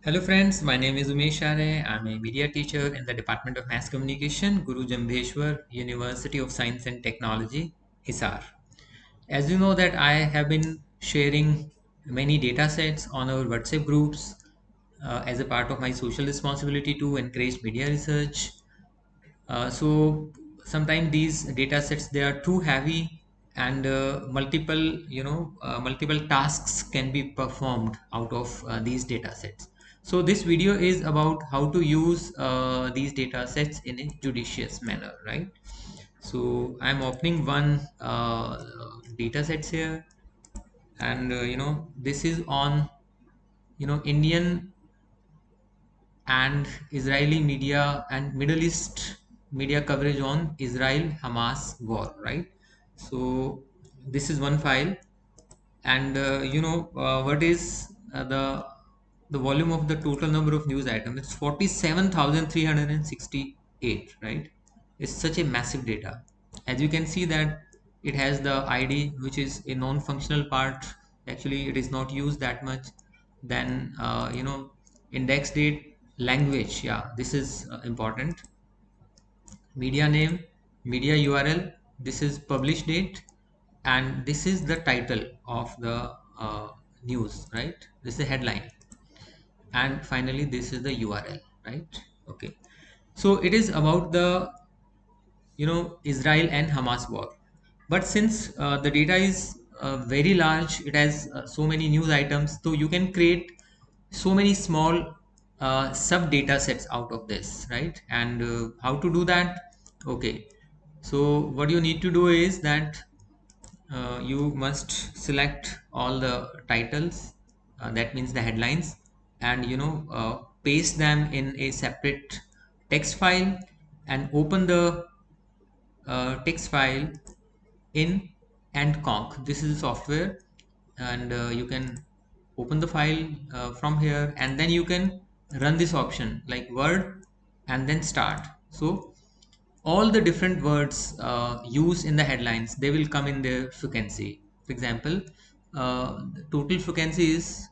Hello friends, my name is Umesh Share. I'm a media teacher in the Department of Mass Communication, Guru Jambheshwar, University of Science and Technology, Hisar. As you know that I have been sharing many data sets on our WhatsApp groups as a part of my social responsibility to encourage media research. So sometimes these data sets they are too heavy and multiple tasks can be performed out of these data sets. So this video is about how to use these data sets in a judicious manner, right? So I'm opening one data sets here, and this is on Indian and Israeli media and Middle East media coverage on Israel-Hamas war, right? So this is one file, and what is the volume of the total number of news items? It's 47,368, right? It's such a massive data. As you can see that it has the ID, which is a non-functional part. Actually, it is not used that much. Then index date, language. Yeah, this is important. Media name, media URL. This is publish date, and this is the title of the news, right? This is the headline, and finally this is the URL, right? Okay, so it is about the Israel and Hamas war. But since the data is very large, it has so many news items, so you can create so many small sub data sets out of this, right? And how to do that? Okay, so what you need to do is that you must select all the titles, that means the headlines, and paste them in a separate text file and open the text file in AntConc. This is a software, and you can open the file from here, and then you can run this option like word and then start. So all the different words used in the headlines, they will come in their frequency. For example, the total frequency is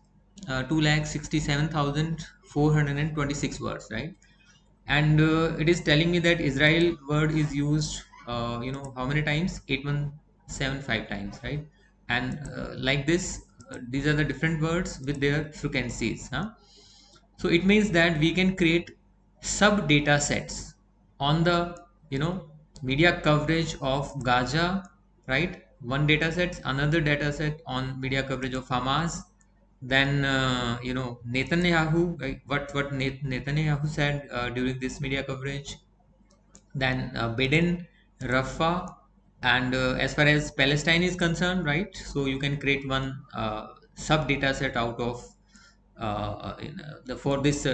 2,67,426 words, right? And it is telling me that Israel word is used how many times? 8175 times, right? And like this, these are the different words with their frequencies, huh? So it means that we can create sub data sets on the media coverage of Gaza, right? One data set, another data set on media coverage of Hamas. Then Netanyahu, like what Netanyahu said during this media coverage. Then Biden, Rafah, and as far as Palestine is concerned, right? So you can create one sub data set out of for this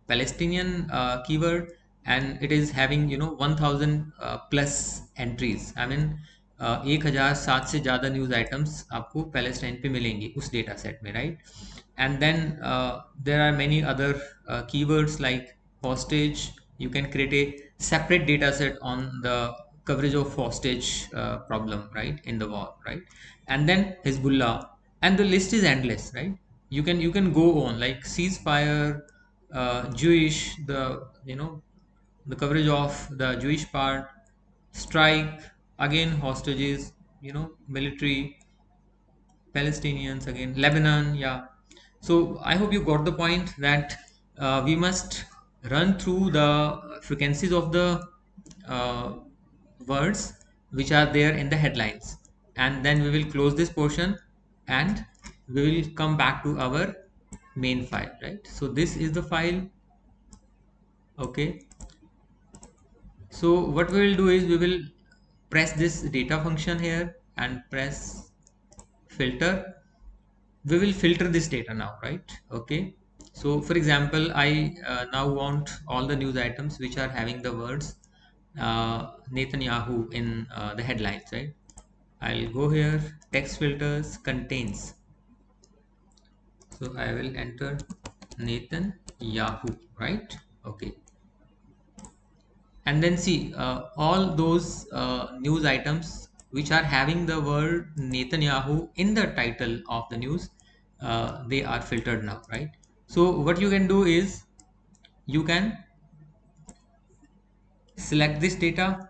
Palestinian keyword, and it is having 1000 plus entries. I mean 1007 से ज़्यादा news items आपको Palestine पे मिलेंगी उस data set में, right? And then there are many other keywords like hostage. You can create a separate data set on the coverage of hostage problem, right, in the war, right? And then Hezbollah, and the list is endless, right? You can go on like ceasefire, Jewish, the the coverage of the Jewish part, strike, again hostages, military, Palestinians, again Lebanon, yeah. So I hope you got the point that we must run through the frequencies of the uh, words which are there in the headlines, and then we will close this portion and we will come back to our main file, right? So this is the file. Okay, so what we will do is we will press this data function here and press filter. We will filter this data now, right? Okay, so for example, I now want all the news items which are having the words Netanyahu in the headlines, right? I'll go here, text filters, contains. So I will enter Netanyahu, right? Okay, and then see all those news items which are having the word Netanyahu in the title of the news, they are filtered now, right? So what you can do is you can select this data,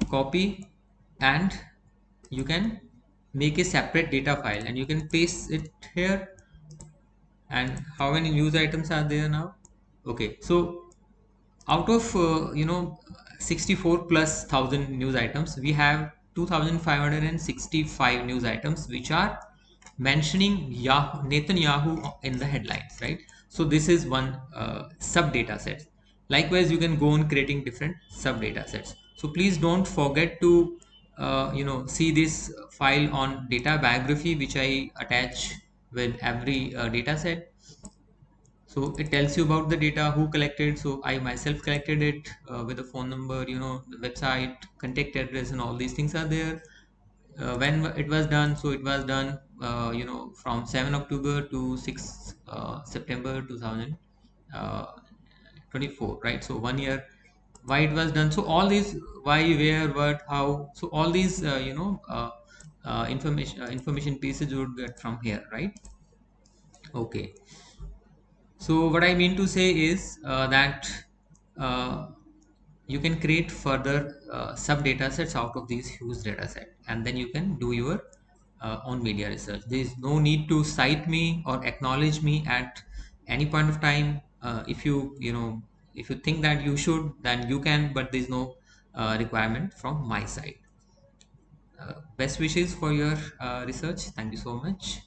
copy, and you can make a separate data file and you can paste it here. And how many news items are there now? Okay, so out of 64 plus thousand news items, we have 2565 news items which are mentioning Netanyahu in the headlines, right? So this is one sub data set. Likewise, you can go on creating different sub data sets. So please don't forget to see this file on data biography which I attach with every data set. So it tells you about the data, who collected. So I myself collected it with the phone number, the website, contact address, and all these things are there. When it was done, so it was done from 7 October to 6 September 2024, right? So 1 year. Why it was done? So all these, why, where, what, how, so all these information pieces you would get from here, right? Okay. So what I mean to say is that uh, you can create further sub data sets out of these huge data set, and then you can do your own media research. There is no need to cite me or acknowledge me at any point of time. If you think that you should, then you can, but there is no requirement from my side. Best wishes for your research. Thank you so much.